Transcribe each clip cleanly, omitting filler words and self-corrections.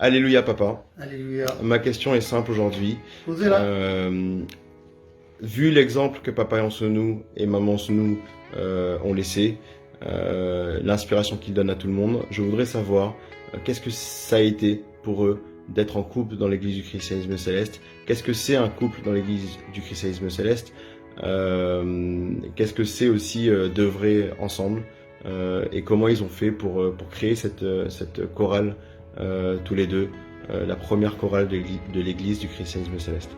Alléluia, papa. Alléluia. Ma question est simple aujourd'hui. Posez-la. Vu l'exemple que papa Yansounou et maman Yansounou ont laissé, l'inspiration qu'ils donnent à tout le monde, je voudrais savoir qu'est-ce que ça a été pour eux d'être en couple dans l'église du christianisme céleste. Qu'est-ce que c'est un couple dans l'église du christianisme céleste? Qu'est-ce que c'est aussi d'œuvrer ensemble et comment ils ont fait pour créer cette chorale tous les deux, la première chorale de l'église du christianisme céleste.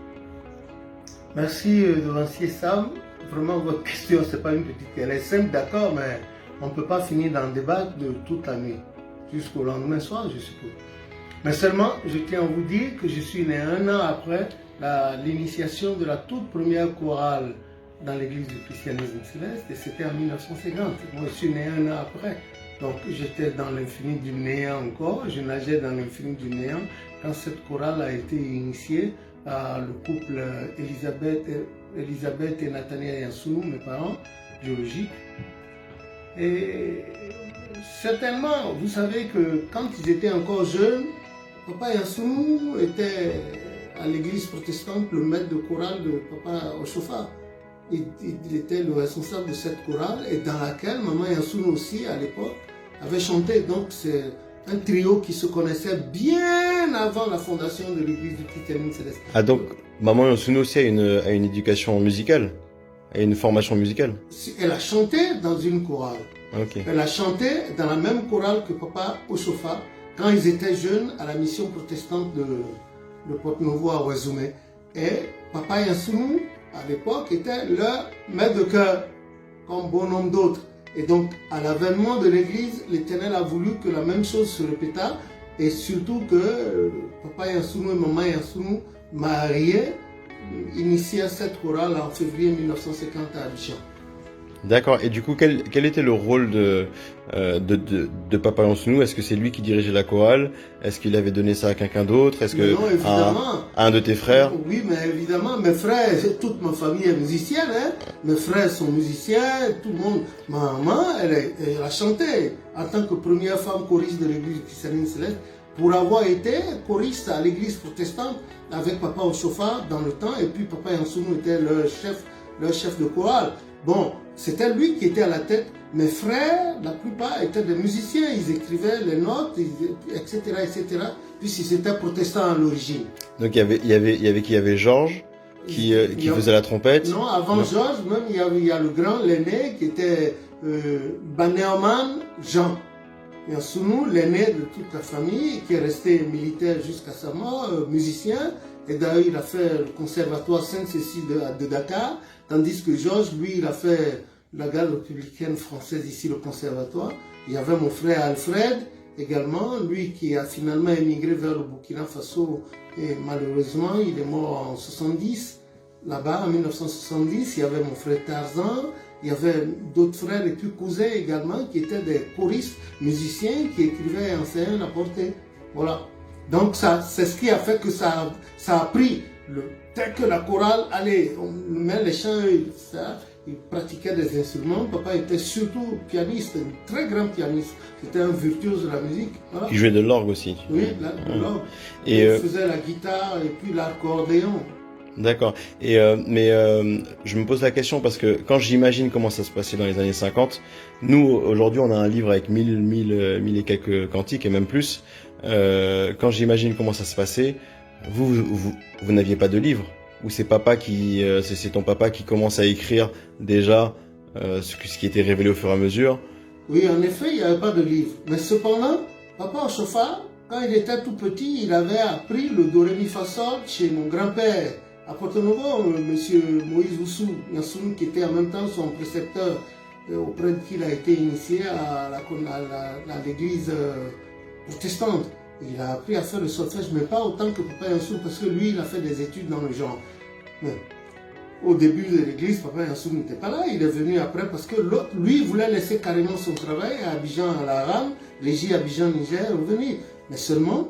Merci de lancer Sam. Vraiment, votre question, c'est pas une petite. Elle est simple, d'accord, mais on ne peut pas finir d'en débattre de toute la nuit, jusqu'au lendemain soir, je suppose. Mais seulement, je tiens à vous dire que je suis né un an après l'initiation de la toute première chorale dans l'église du christianisme céleste, et c'était en 1950. Moi, je suis né un an après. Donc, j'étais dans l'infini du néant encore, je nageais dans l'infini du néant quand cette chorale a été initiée par le couple Elisabeth et Nathaniel Yansounou, mes parents biologiques. Et certainement, vous savez que quand ils étaient encore jeunes, papa Yansounou était à l'église protestante le maître de chorale de papa Oshofa. Il était le responsable de cette chorale et dans laquelle maman Yansounou aussi à l'époque avait chanté. Donc c'est un trio qui se connaissait bien avant la fondation de l'église du christianisme céleste. Ah donc maman Yansounou aussi a une éducation musicale, a une formation musicale. Elle a chanté dans une chorale. Okay. Elle a chanté dans la même chorale que papa Oshofa quand ils étaient jeunes à la mission protestante de Porte-Novo à Ouazoumé. Et papa Yansounou à l'époque était leur maître de chœur, comme bon nombre d'autres. Et donc, à l'avènement de l'église, l'Éternel a voulu que la même chose se répéta, et surtout que papa Yansounou et maman Yansounou, mariés, initièrent cette chorale en février 1950 à Abidjan. D'accord. Et du coup, quel était le rôle de papa Yansounou? Est-ce que c'est lui qui dirigeait la chorale? Est-ce qu'il avait donné ça à quelqu'un d'autre? Est-ce que non, évidemment. À un de tes frères? Oui, mais évidemment, mes frères, toute ma famille est musicienne. Hein? Mes frères sont musiciens, tout le monde. Ma maman, elle a chanté en tant que première femme choriste de l'église du christianisme céleste pour avoir été choriste à l'église protestante avec papa Oshofa dans le temps. Et puis papa Yansounou était leur chef de chorale. Bon, c'était lui qui était à la tête. Mes frères, la plupart étaient des musiciens, ils écrivaient les notes, etc., etc. Puisqu'ils étaient protestants à l'origine. Donc il y avait Georges qui faisait la trompette. Non, avant Georges, même il y a le grand, l'aîné, qui était Banéoman Jean. Yansounou, l'aîné de toute la famille, qui est resté militaire jusqu'à sa mort, musicien. Et d'ailleurs, il a fait le conservatoire Sainte-Cécile de Dakar, tandis que Georges, lui, il a fait la garde républicaine française ici, le conservatoire. Il y avait mon frère Alfred également, lui qui a finalement émigré vers le Burkina Faso et malheureusement, il est mort en 70, là-bas, en 1970. Il y avait mon frère Tarzan, il y avait d'autres frères et puis cousins également qui étaient des choristes, musiciens qui écrivaient et enseignaient n'importe quoi. Voilà. Donc c'est ce qui a fait que ça a pris. Dès que la chorale allait, on met les chants, il pratiquait des instruments. Papa était surtout pianiste, un très grand pianiste. C'était un virtuose de la musique. Voilà. Il jouait de l'orgue aussi. Oui, de l'orgue. Il faisait la guitare et puis l'accordéon. D'accord. Mais je me pose la question parce que quand j'imagine comment ça se passait dans les années 50, nous aujourd'hui on a un livre avec 1000 et quelques cantiques et même plus. Quand j'imagine comment ça se passait, vous n'aviez pas de livre, ou c'est ton papa qui commence à écrire déjà ce qui était révélé au fur et à mesure? Oui, en effet, il n'y avait pas de livre. Mais cependant, papa Oshofa, quand il était tout petit, il avait appris le do ré mi fa sol chez mon grand-père. À Porto-Novo, monsieur Moïse Oussou Yansounou, qui était en même temps son précepteur, auprès de qui il a été initié à l'église protestante. Il a appris à faire le solfège, mais pas autant que papa Yansounou, parce que lui, il a fait des études dans le genre. Mais au début de l'église, papa Yansounou n'était pas là, il est venu après, parce que l'autre, lui, voulait laisser carrément son travail à Abidjan, à la Rame, régie Abidjan, Niger, revenir. Mais seulement,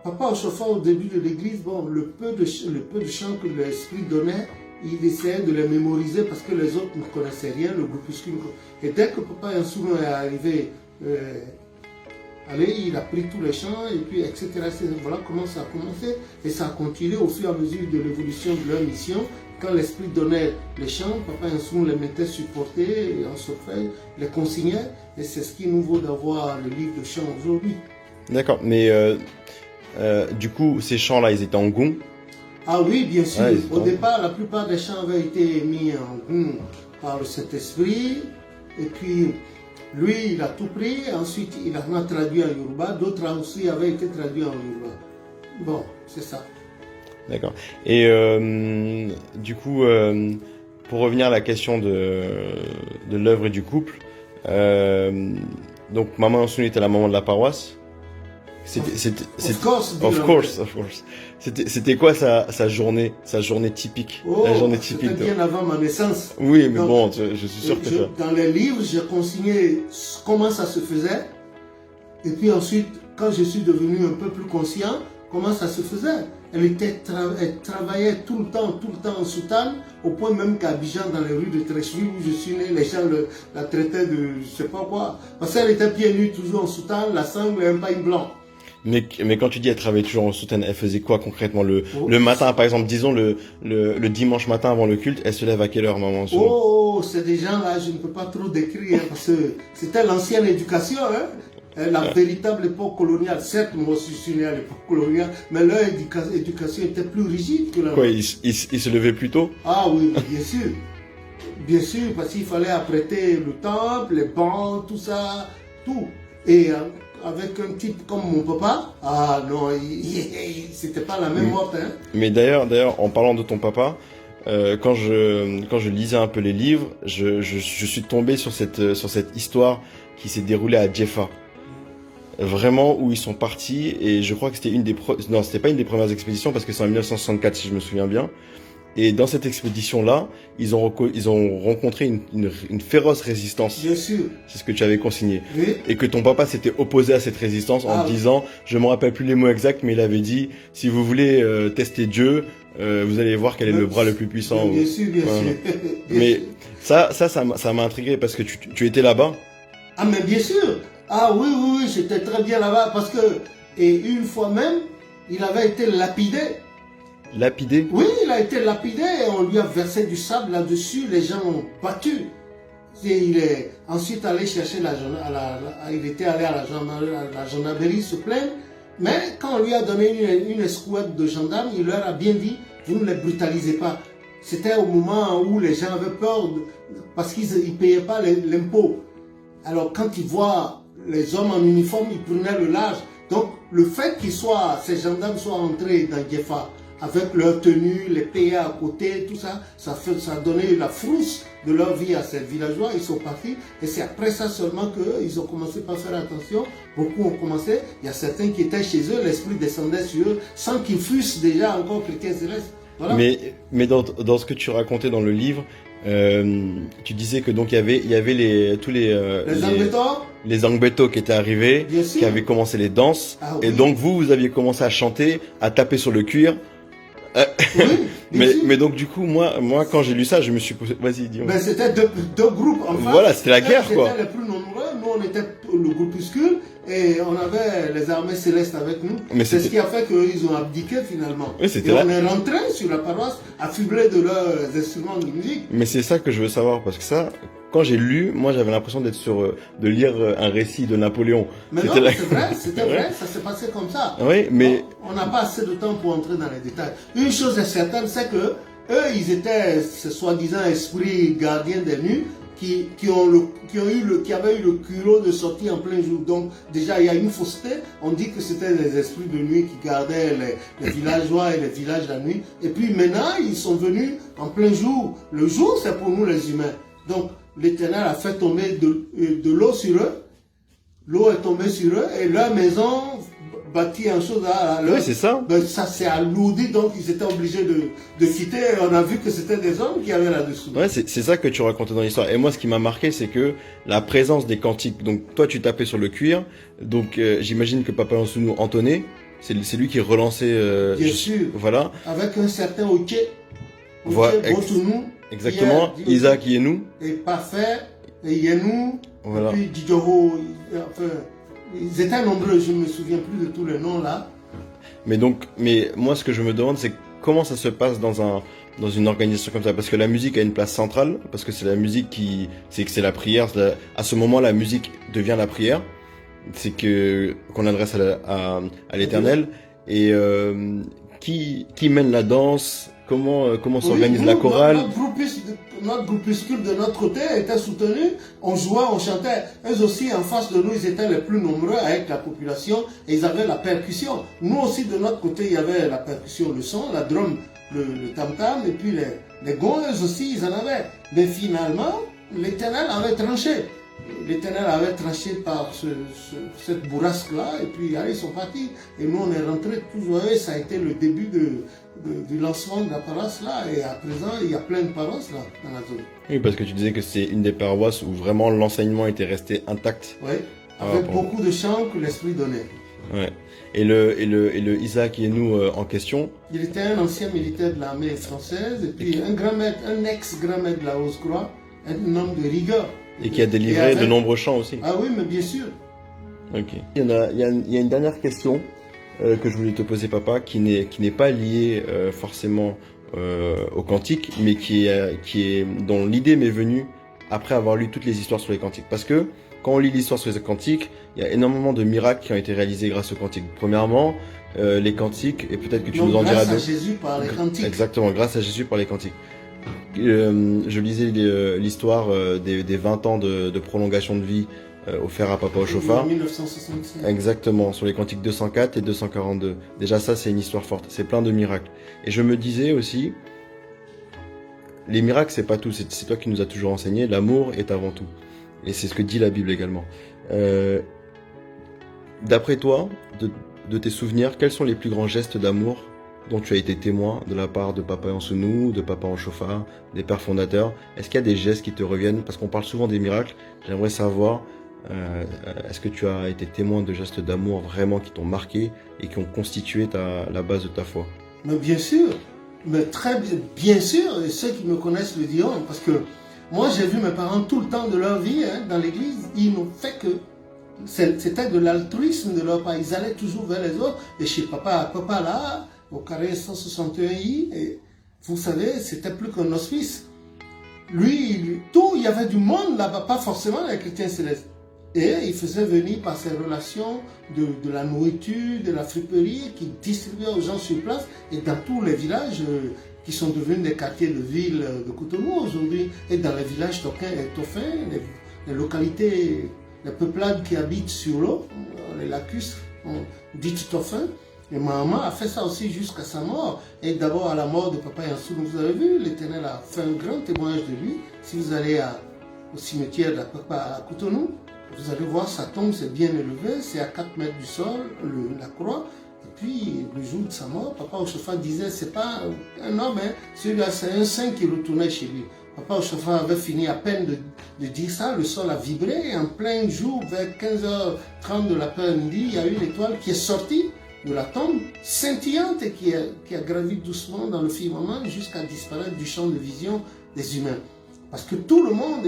papa Oshofa, au début de l'église, bon, le peu de chants que l'esprit donnait, il essayait de les mémoriser parce que les autres ne connaissaient rien, le groupuscule. Et dès que papa Yansounou est arrivé Allez, il a pris tous les chants, et puis etc. Voilà comment ça a commencé. Et ça a continué au fur et à mesure de l'évolution de leur mission. Quand l'Esprit donnait les chants, Papa Yansoun les mettait sur portée, en solfège, les consignait. Et c'est ce qui nous vaut d'avoir le livre de chants aujourd'hui. D'accord, mais du coup, ces chants-là, ils étaient en gong. Ah oui, bien sûr. Ouais, Au départ, la plupart des chants avaient été mis en gong par le Saint-Esprit. Et puis, lui, il a tout pris. Ensuite, il en a traduit en Yoruba. D'autres aussi avaient été traduits en Yoruba. Bon, c'est ça. D'accord. Et du coup, pour revenir à la question de l'œuvre et du couple, donc Maman Yansoun était la maman de la paroisse. Of course. Of course. C'était quoi sa journée typique, la journée typique C'était bien avant ma naissance. Oui, mais donc, bon, je suis sûr que ça. Dans les livres, j'ai consigné comment ça se faisait. Et puis ensuite, quand je suis devenu un peu plus conscient, comment ça se faisait. Elle travaillait tout le temps en soutane, au point même qu'à Abidjan, dans les rues de Trécheville, où je suis né, les gens la traitaient de je sais pas quoi. Parce qu'elle était pieds nus, toujours en soutane, la sangle et un paille blanc. Mais quand tu dis elle travaillait toujours en soutane, elle faisait quoi concrètement le matin, par exemple, disons le dimanche matin avant le culte, elle se lève à quelle heure, Maman Yansoun? Oh, c'est des gens là, je ne peux pas trop décrire, parce que c'était l'ancienne éducation, hein. La véritable époque coloniale. Certes, moi aussi je suis né à l'époque coloniale, mais leur éducation était plus rigide que la Quoi, il se levait plus tôt? Ah oui, bien sûr. Bien sûr, parce qu'il fallait apprêter le temple, les bancs, tout ça, tout. Et avec un type comme mon papa, ah non, c'était pas la même morte, hein. Mais d'ailleurs, en parlant de ton papa, quand je lisais un peu les livres, je suis tombé sur cette histoire qui s'est déroulée à Djefa. Vraiment, où ils sont partis, et je crois que c'était c'était pas une des premières expéditions, parce que c'est en 1964 si je me souviens bien. Et dans cette expédition-là, ils ont rencontré une féroce résistance. Bien sûr. C'est ce que tu avais consigné. Oui. Et que ton papa s'était opposé à cette résistance en disant, je me rappelle plus les mots exacts, mais il avait dit, si vous voulez tester Dieu, vous allez voir quel est le bras le plus puissant. Bien sûr, bien sûr. Mais ça m'a intrigué parce que tu étais là-bas. Ah mais bien sûr. Ah oui, j'étais très bien là-bas parce que, et une fois même, il avait été lapidé. Lapidé? Oui, il a été lapidé et on lui a versé du sable là-dessus, les gens ont battu. Et il est ensuite allé chercher il était allé à la gendarmerie se plaindre, mais quand on lui a donné une escouade de gendarmes, il leur a bien dit, vous ne les brutalisez pas. C'était au moment où les gens avaient peur parce qu'ils ne payaient pas l'impôt. Alors quand ils voient les hommes en uniforme, ils prenaient le large. Donc le fait ces gendarmes soient entrés dans Djefa avec leur tenue, les PA à côté, tout ça, ça a donné la frousse de leur vie à ces villageois. Ils sont partis et c'est après ça seulement qu'ils ont commencé par faire attention. Beaucoup ont commencé. Il y a certains qui étaient chez eux, l'esprit descendait sur eux sans qu'ils fussent déjà encore chrétiens célestes. Voilà. Mais dans ce que tu racontais dans le livre, tu disais que donc il y avait tous les Angbeto qui étaient arrivés, qui avaient commencé les danses, et donc vous aviez commencé à chanter, à taper sur le cuir. Oui, mais donc du coup moi quand j'ai lu ça, je me suis posé, vas-y dis-moi. Ben c'était deux groupes en fait. Voilà, c'était la guerre quoi. C'était les plus nombreux, nous on était le groupuscule et on avait les armées célestes avec nous. C'est ce qui a fait qu'ils ont abdiqué finalement. Oui, et on est rentré sur la paroisse affublés de leurs instruments de musique. Mais c'est ça que je veux savoir parce que ça, quand j'ai lu, moi j'avais l'impression de lire un récit de Napoléon. Mais non, c'était vrai, ça s'est passé comme ça. Oui, mais bon, on n'a pas assez de temps pour entrer dans les détails. Une chose est certaine, c'est que eux, ils étaient ce soi-disant esprits gardiens des nuits qui avaient eu le culot de sortir en plein jour. Donc déjà, il y a une fausseté. On dit que c'était les esprits de nuit qui gardaient les villageois et les villages la nuit. Et puis maintenant, ils sont venus en plein jour. Le jour, c'est pour nous les humains. Donc l'Éternel a fait tomber de l'eau sur eux. L'eau est tombée sur eux et leur maison bâtie en chose à l'heure. Oui, c'est ça. Ben, ça s'est alourdi, donc ils étaient obligés de quitter. On a vu que c'était des hommes qui allaient là-dessous. Ouais, c'est ça que tu racontais dans l'histoire. Et moi, ce qui m'a marqué, c'est que la présence des cantiques. Donc, toi, tu tapais sur le cuir. Donc, j'imagine que Papa Yansoun entonnait. C'est lui qui relançait. Bien sûr. Voilà. Avec un certain Oké. Voilà. Boutounou. Exactement. Isaac Yenou. Et Parfait. Et Yenou. Voilà. Et puis Didjoro. Enfin, Ils étaient nombreux, je ne me souviens plus de tous les noms là. Mais moi, ce que je me demande, c'est comment ça se passe dans une organisation comme ça, parce que la musique a une place centrale, parce que c'est la musique c'est la prière. À ce moment, la musique devient la prière. C'est qu'on adresse à l'Éternel. Et qui mène la danse? Comment s'organise la chorale? Notre groupuscule de notre côté était soutenu, on jouait, on chantait. Eux aussi, en face de nous, ils étaient les plus nombreux avec la population et ils avaient la percussion. Nous aussi, de notre côté, il y avait la percussion, le son, la drum, le tam-tam et puis les gons, eux aussi, ils en avaient. Mais finalement, l'Éternel avait tranché. L'Éternel avait tranché par cette bourrasque-là, et puis allez, ils sont partis. Et nous, on est rentrés tous joyeux. Ça a été le début du lancement de la paroisse là. Et à présent, il y a plein de paroisses là, dans la zone. Oui, parce que tu disais que c'est une des paroisses où vraiment l'enseignement était resté intact. Oui, avec beaucoup de chants que l'Esprit donnait. Ouais. Et le Isaac Yenou en question? Il était un ancien militaire de l'armée française, et puis un ex-grand maître de la Haute-Croix, un homme de rigueur. Et qui a délivré de nombreux chants aussi. Ah oui, mais bien sûr. Ok. Il y a une dernière question que je voulais te poser, papa, qui n'est pas liée forcément au cantique, mais dont l'idée m'est venue après avoir lu toutes les histoires sur les cantiques. Parce que quand on lit l'histoire sur les cantiques, il y a énormément de miracles qui ont été réalisés grâce aux cantiques. Premièrement, les cantiques, et peut-être que tu nous en diras d'autres. Grâce à Jésus par les cantiques. Exactement, grâce à Jésus par les cantiques. Je lisais l'histoire des 20 ans de prolongation de vie offert à Papa Ochofa. En 1965. Exactement, sur les cantiques 204 et 242. Déjà ça, c'est une histoire forte, c'est plein de miracles. Et je me disais aussi, les miracles, c'est pas tout, c'est toi qui nous as toujours enseigné, l'amour est avant tout. Et c'est ce que dit la Bible également. D'après toi, de tes souvenirs, quels sont les plus grands gestes d'amour dont tu as été témoin de la part de Papa Yansounou, de Papa Ochofa, des pères fondateurs? Est-ce qu'il y a des gestes qui te reviennent? Parce qu'on parle souvent des miracles. J'aimerais savoir, est-ce que tu as été témoin de gestes d'amour vraiment qui t'ont marqué et qui ont constitué la base de ta foi? Mais bien sûr, mais très bien sûr, et ceux qui me connaissent le diront, parce que moi j'ai vu mes parents tout le temps de leur vie dans l'église, ils n'ont fait que c'était de l'altruisme de leur part. Ils allaient toujours vers les autres, et chez papa là, au carré 161I, et vous savez, c'était plus qu'un hospice. Lui, il y avait du monde là-bas, pas forcément les chrétiens célestes. Et il faisait venir par ses relations de la nourriture, de la friperie, qu'il distribuait aux gens sur place, et dans tous les villages qui sont devenus des quartiers de ville de Cotonou aujourd'hui, et dans les villages toquins et toffins, les localités, les peuplades qui habitent sur l'eau, les lacustres, dites toffins. Et ma maman a fait ça aussi jusqu'à sa mort. Et d'abord à la mort de Papa Yansounou, vous avez vu, l'Éternel a fait un grand témoignage de lui. Si vous allez au cimetière de Papa à Cotonou, vous allez voir sa tombe, c'est bien élevé, c'est à 4 mètres du sol, la croix. Et puis, le jour de sa mort, Papa Ochofa disait, c'est pas un homme, celui-là c'est un saint qui retournait chez lui. Papa Ochofa avait fini à peine de dire ça, le sol a vibré, et en plein jour, vers 15h30 de l'après-midi, il y a une étoile qui est sortie de la tombe, scintillante, et qui a gravi doucement dans le firmament jusqu'à disparaître du champ de vision des humains. Parce que tout le monde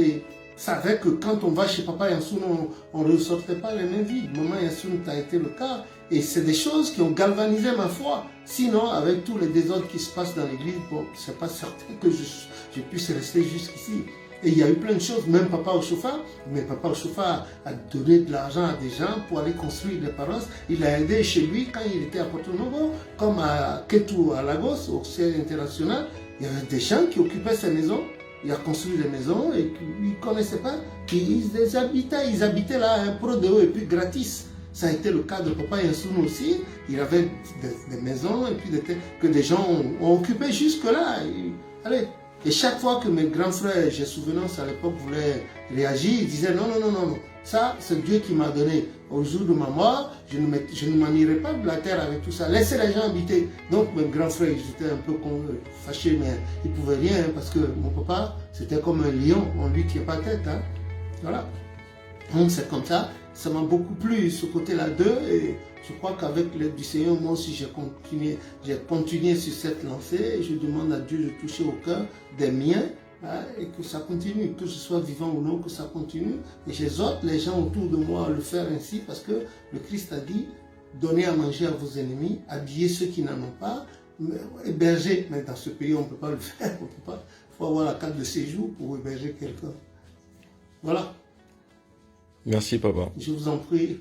savait que quand on va chez Papa Yansounou, on ne ressortait pas les mains vides. Maman Yansounou, ça a été le cas. Et c'est des choses qui ont galvanisé ma foi. Sinon, avec tous les désordres qui se passent dans l'église, bon, c'est pas certain que je puisse rester jusqu'ici. Et il y a eu plein de choses, même Papa Ochofa, mais Papa Ochofa a donné de l'argent à des gens pour aller construire des paroisses. Il a aidé chez lui quand il était à Porto Novo, comme à Ketu, à Lagos, au siège international. Il y avait des gens qui occupaient ces maisons. Il a construit des maisons et ils ne connaissaient pas. Ils habitaient là un pro de eux et puis gratis. Ça a été le cas de Papa Yansounou aussi. Il avait des maisons et puis que des gens ont occupé jusque-là. Allez. Et chaque fois que mes grands frères, j'ai souvenance à l'époque, voulaient réagir, ils disaient non. Ça, c'est Dieu qui m'a donné. Au jour de ma mort, je ne manierai pas de la terre avec tout ça. Laissez les gens habiter. Donc mes grands frères, ils étaient un peu fâchés, mais ils ne pouvaient rien parce que mon papa, c'était comme un lion. On lui tient pas tête. Voilà. Donc c'est comme ça. Ça m'a beaucoup plu ce côté-là d'eux. Et je crois qu'avec l'aide du Seigneur, moi aussi j'ai continué sur cette lancée. Et je demande à Dieu de toucher au cœur des miens hein, et que ça continue, que je sois vivant ou non, que ça continue. Et j'exhorte les gens autour de moi à le faire ainsi parce que le Christ a dit, donnez à manger à vos ennemis, habillez ceux qui n'en ont pas, héberger. Mais dans ce pays, on ne peut pas le faire, on peut pas. Il faut avoir la carte de séjour pour héberger quelqu'un. Voilà. Merci, papa. Je vous en prie.